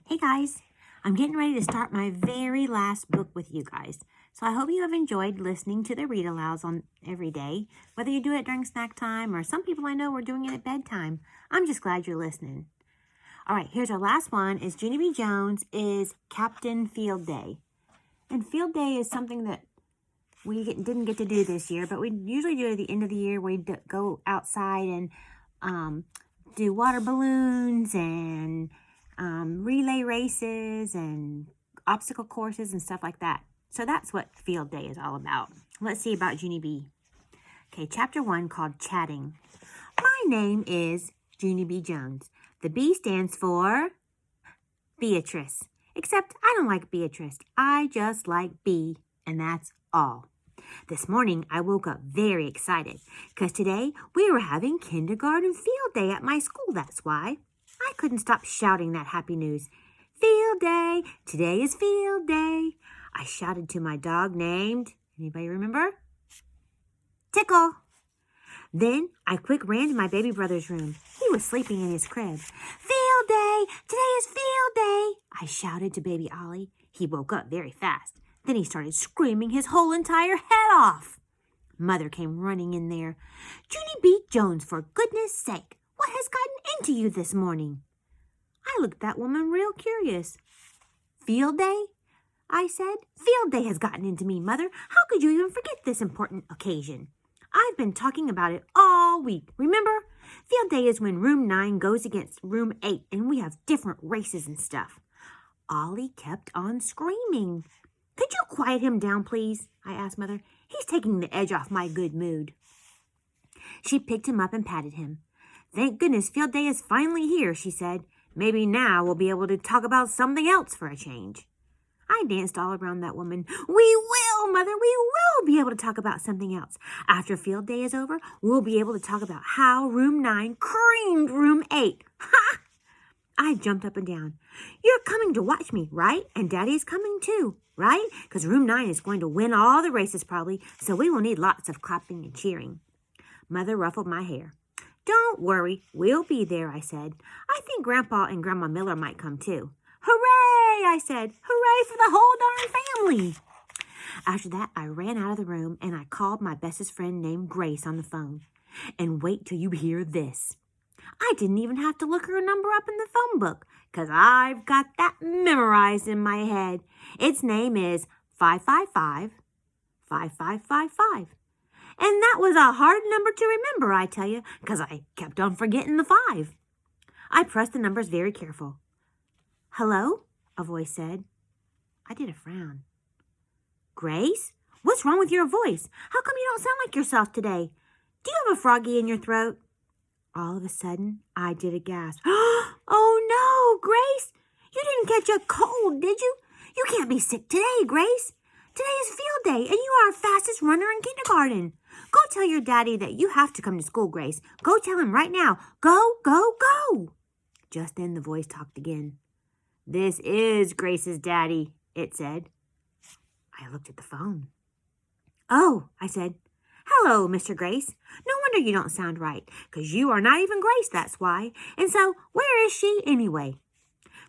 Hey guys, I'm getting ready to start my very last book with you guys. So I hope you have enjoyed listening to the read alouds on every day, whether you do it during snack time or some people I know are doing it at bedtime. I'm just glad you're listening. All right, here's our last one. Is Junie B. Jones is Captain Field Day. And Field Day is something that we didn't get to do this year, but we usually do it at the end of the year. We go outside and do water balloons and relay races and obstacle courses and stuff like that. So that's what Field Day is all about. Let's see about Junie B. Okay, chapter 1 called Chatting. My name is Junie B. Jones. The B stands for Beatrice. Except I don't like Beatrice. I just like B, and that's all. This morning, I woke up very excited because today we were having kindergarten field day at my school. That's why I couldn't stop shouting that happy news. Field day! Today is field day! I shouted to my dog named, anybody remember? Tickle. Then I quick ran to my baby brother's room. He was sleeping in his crib. Field day! Today is field day! I shouted to baby Ollie. He woke up very fast. Then he started screaming his whole entire head off. Mother came running in there. Junie B. Jones, for goodness sake, what has gotten into you this morning? I looked at that woman real curious. Field day? I said. Field day has gotten into me, Mother. How could you even forget this important occasion? I've been talking about it all week. Remember? Field day is when room 9 goes against room 8 and we have different races and stuff. Ollie kept on screaming. Could you quiet him down, please? I asked Mother. He's taking the edge off my good mood. She picked him up and patted him. Thank goodness field day is finally here, she said. Maybe now we'll be able to talk about something else for a change. I danced all around that woman. We will, Mother, we will be able to talk about something else. After field day is over, we'll be able to talk about how room 9 creamed room 8. Ha! I jumped up and down. You're coming to watch me, right? And Daddy's coming too, right? Because room 9 is going to win all the races probably, so we will need lots of clapping and cheering. Mother ruffled my hair. Don't worry, we'll be there, I said. I think Grandpa and Grandma Miller might come too. Hooray, I said. Hooray for the whole darn family. After that, I ran out of the room and I called my bestest friend named Grace on the phone. And wait till you hear this. I didn't even have to look her number up in the phone book because I've got that memorized in my head. Its name is 555-5555. And that was a hard number to remember, I tell you, because I kept on forgetting the 5. I pressed the numbers very careful. Hello? A voice said. I did a frown. Grace? What's wrong with your voice? How come you don't sound like yourself today? Do you have a froggy in your throat? All of a sudden, I did a gasp. Oh no, Grace! You didn't catch a cold, did you? You can't be sick today, Grace. Today is field day, and you are our fastest runner in kindergarten. Go tell your daddy that you have to come to school, Grace. Go tell him right now. Go, go, go. Just then the voice talked again. This is Grace's daddy, it said. I looked at the phone. Oh, I said. Hello, Mr. Grace. No wonder you don't sound right, because you are not even Grace, that's why. And so, where is she anyway?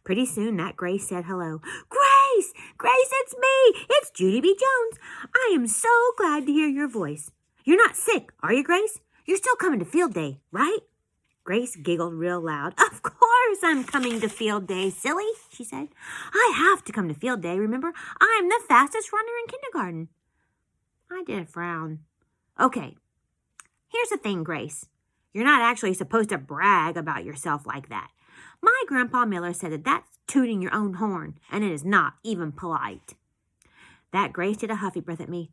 Pretty soon that Grace said hello. Grace! Grace, it's me! It's Junie B. Jones. I am so glad to hear your voice. You're not sick, are you, Grace? You're still coming to field day, right? Grace giggled real loud. Of course I'm coming to field day, silly, she said. I have to come to field day, remember? I'm the fastest runner in kindergarten. I did a frown. Okay, here's the thing, Grace. You're not actually supposed to brag about yourself like that. My Grandpa Miller said that that's tooting your own horn, and it is not even polite. That Grace did a huffy breath at me.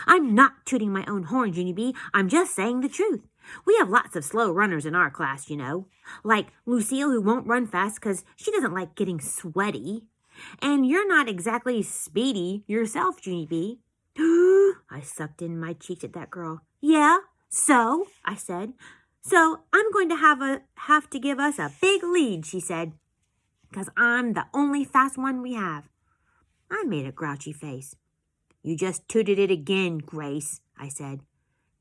I'm not tooting my own horn, Junie B. I'm just saying the truth. We have lots of slow runners in our class, you know. Like Lucille, who won't run fast because she doesn't like getting sweaty. And you're not exactly speedy yourself, Junie B. I sucked in my cheeks at that girl. Yeah, so, I said. So I'm going to have to give us a big lead, she said. Because I'm the only fast one we have. I made a grouchy face. You just tooted it again, Grace, I said.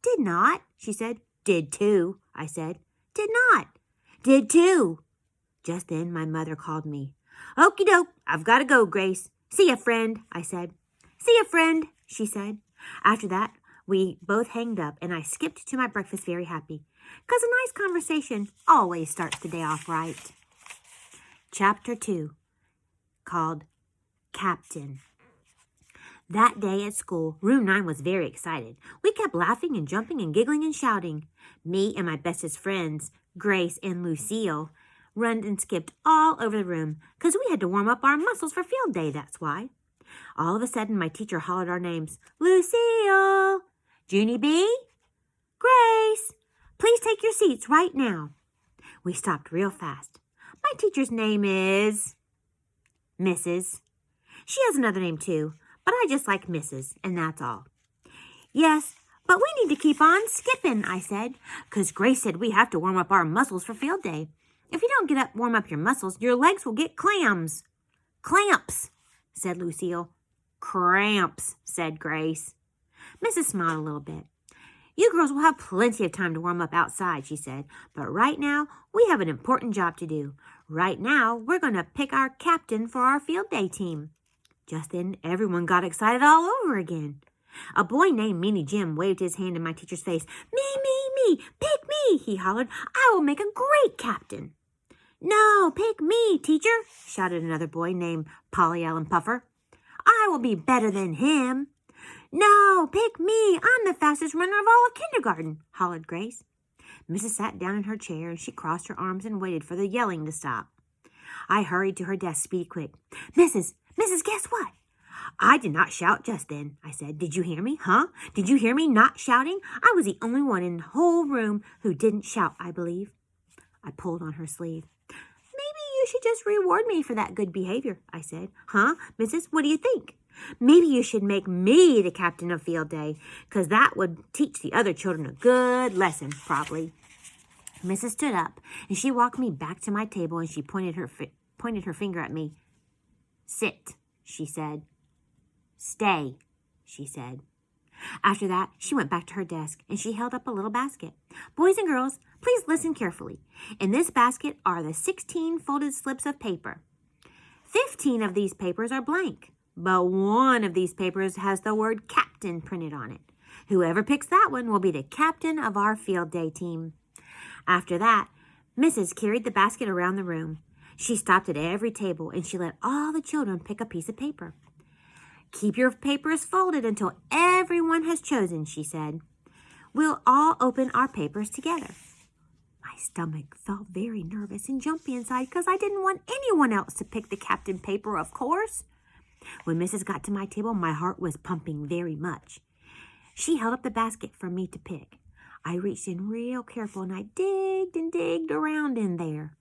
Did not, she said. Did too, I said. Did not. Did too. Just then my mother called me. Okie doke, I've got to go, Grace. See ya, friend, I said. See ya, friend, she said. After that, we both hanged up, and I skipped to my breakfast very happy, 'cause a nice conversation always starts the day off right. Chapter 2, called Captain. That day at school, Room 9 was very excited. We kept laughing and jumping and giggling and shouting. Me and my bestest friends, Grace and Lucille, run and skipped all over the room, 'cause we had to warm up our muscles for field day, that's why. All of a sudden, my teacher hollered our names. Lucille! Junie B? Grace! Please take your seats right now. We stopped real fast. My teacher's name is Mrs. She has another name too, but I just like Mrs., and that's all. Yes, but we need to keep on skipping, I said, 'cause Grace said we have to warm up our muscles for field day. If you don't warm up your muscles, your legs will get clams. Clamps, said Lucille. Cramps, said Grace. Mrs. smiled a little bit. You girls will have plenty of time to warm up outside, she said, but right now we have an important job to do. Right now, we're going to pick our captain for our field day team. Just then, everyone got excited all over again. A boy named Meanie Jim waved his hand in my teacher's face. Me, pick me, he hollered. I will make a great captain. No, pick me, teacher, shouted another boy named Polly Allen Puffer. I will be better than him. No, pick me. I'm the fastest runner of all of kindergarten, hollered Grace. Mrs. sat down in her chair and she crossed her arms and waited for the yelling to stop. I hurried to her desk speedy quick. Mrs., guess what? I did not shout just then, I said. Did you hear me, huh? Did you hear me not shouting? I was the only one in the whole room who didn't shout, I believe. I pulled on her sleeve. Maybe you should just reward me for that good behavior, I said. Huh, Mrs., what do you think? Maybe you should make me the captain of field day, 'cause that would teach the other children a good lesson, probably. Mrs. stood up, and she walked me back to my table, and she pointed her finger at me. Sit, she said. Stay, she said. After that, she went back to her desk, and she held up a little basket. Boys and girls, please listen carefully. In this basket are the 16 folded slips of paper. 15 of these papers are blank, but one of these papers has the word captain printed on it. Whoever picks that one will be the captain of our field day team. After that, Mrs. carried the basket around the room. She stopped at every table, and she let all the children pick a piece of paper. Keep your papers folded until everyone has chosen, she said. We'll all open our papers together. My stomach felt very nervous and jumpy inside because I didn't want anyone else to pick the captain paper, of course. When Mrs. got to my table, my heart was pumping very much. She held up the basket for me to pick. I reached in real careful, and I digged and digged around in there.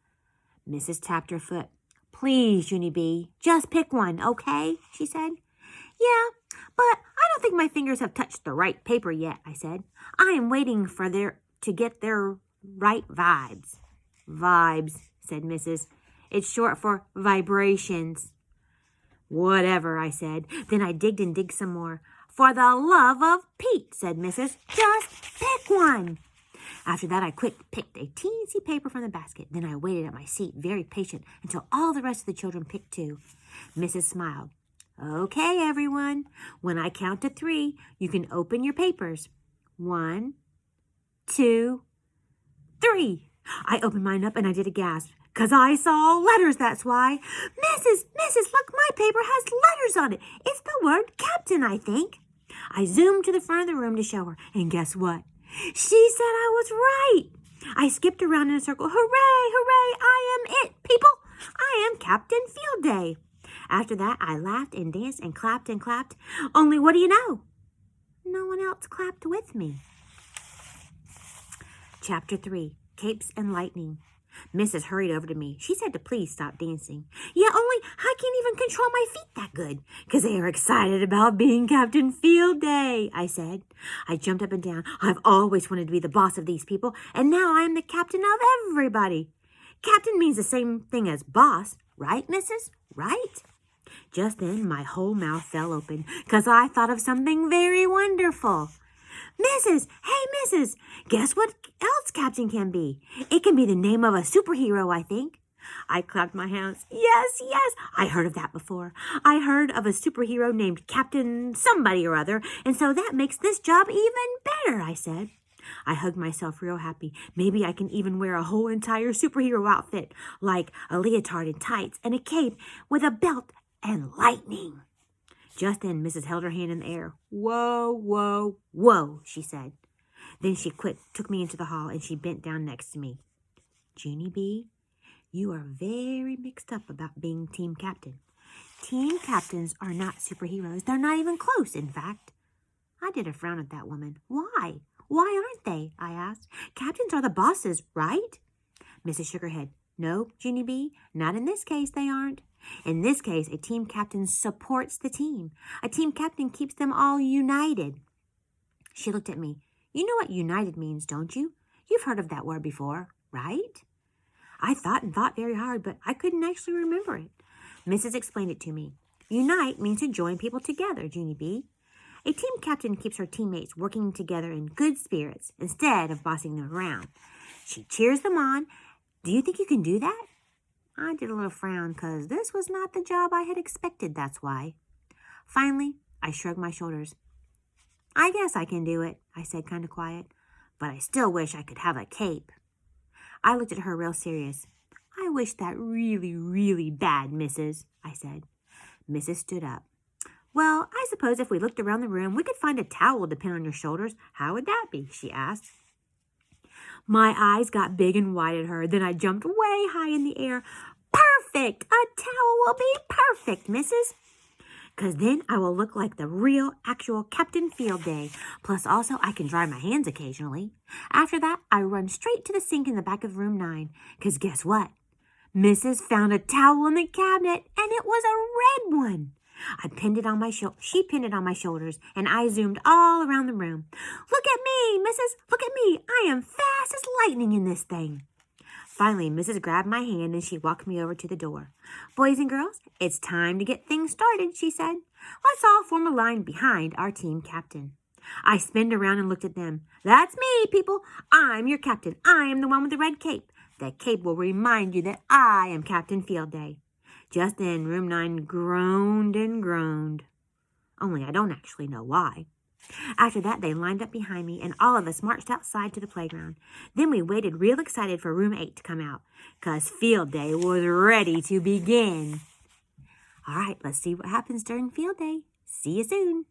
Mrs. tapped her foot. Please, Junie B, just pick one, okay? She said. Yeah, but I don't think my fingers have touched the right paper yet, I said. I am waiting for to get their right vibes. Vibes, said Mrs. It's short for vibrations. Whatever, I said. Then I digged and digged some more. For the love of Pete, said Mrs. Just pick one. After that, I picked a teensy paper from the basket. Then I waited at my seat, very patient, until all the rest of the children picked too. Mrs. smiled. Okay, everyone. When I count to 3, you can open your papers. 1, 2, 3. I opened mine up and I did a gasp. 'Cause I saw letters, that's why. Mrs., look, my paper has letters on it. It's the word captain, I think. I zoomed to the front of the room to show her, and guess what? She said I was right. I skipped around in a circle. Hooray, hooray, I am it, people. I am Captain Field Day. After that, I laughed and danced and clapped. Only what do you know? No one else clapped with me. Chapter 3, Capes and Lightning. Mrs. hurried over to me. She said to please stop dancing. Yeah, only I can't even control my feet that good, 'cause they are excited about being Captain Field Day, I said. I jumped up and down. I've always wanted to be the boss of these people, and now I am the captain of everybody. Captain means the same thing as boss, right, Mrs.? Right? Just then, my whole mouth fell open, 'cause I thought of something very wonderful. Mrs., hey, Mrs., guess what else captain can be? It can be the name of a superhero, I think. I clapped my hands. Yes, yes, I heard of that before. I heard of a superhero named Captain somebody or other, and so that makes this job even better, I said. I hugged myself real happy. Maybe I can even wear a whole entire superhero outfit, like a leotard and tights and a cape with a belt and lightning. Just then, Mrs. held her hand in the air. Whoa, whoa, whoa, she said. Then she took me into the hall, and she bent down next to me. Jeannie B., you are very mixed up about being team captain. Team captains are not superheroes. They're not even close, in fact. I did a frown at that woman. Why? Why aren't they? I asked. Captains are the bosses, right? Mrs. shook her head. No, Jeannie B., not in this case they aren't. In this case, a team captain supports the team. A team captain keeps them all united. She looked at me. You know what united means, don't you? You've heard of that word before, right? I thought and thought very hard, but I couldn't actually remember it. Mrs. explained it to me. Unite means to join people together, Jeannie B. A team captain keeps her teammates working together in good spirits instead of bossing them around. She cheers them on. Do you think you can do that? I did a little frown because this was not the job I had expected, that's why. Finally, I shrugged my shoulders. I guess I can do it, I said kind of quiet, but I still wish I could have a cape. I looked at her real serious. I wish that really, really bad, Mrs., I said. Mrs. stood up. Well, I suppose if we looked around the room, we could find a towel to pin on your shoulders. How would that be? She asked. My eyes got big and wide at her. Then I jumped way high in the air. Perfect! A towel will be perfect, Mrs. Because then I will look like the real, actual Captain Field Day. Plus, also, I can dry my hands occasionally. After that, I run straight to the sink in the back of room 9. Because guess what? Mrs. found a towel in the cabinet, and it was a red one. I pinned it on my She pinned it on my shoulders, and I zoomed all around the room. Look at me, Mrs. Look at me. I am fast as lightning in this thing. Finally, Mrs. grabbed my hand and she walked me over to the door. Boys and girls, it's time to get things started, she said. Let's all form a line behind our team captain. I spinned around and looked at them. That's me, people. I'm your captain. I am the one with the red cape. That cape will remind you that I am Captain Field Day. Just then, room 9 groaned and groaned. Only I don't actually know why. After that, they lined up behind me, and all of us marched outside to the playground. Then we waited real excited for room 8 to come out, 'cause Field Day was ready to begin. All right, let's see what happens during Field Day. See you soon.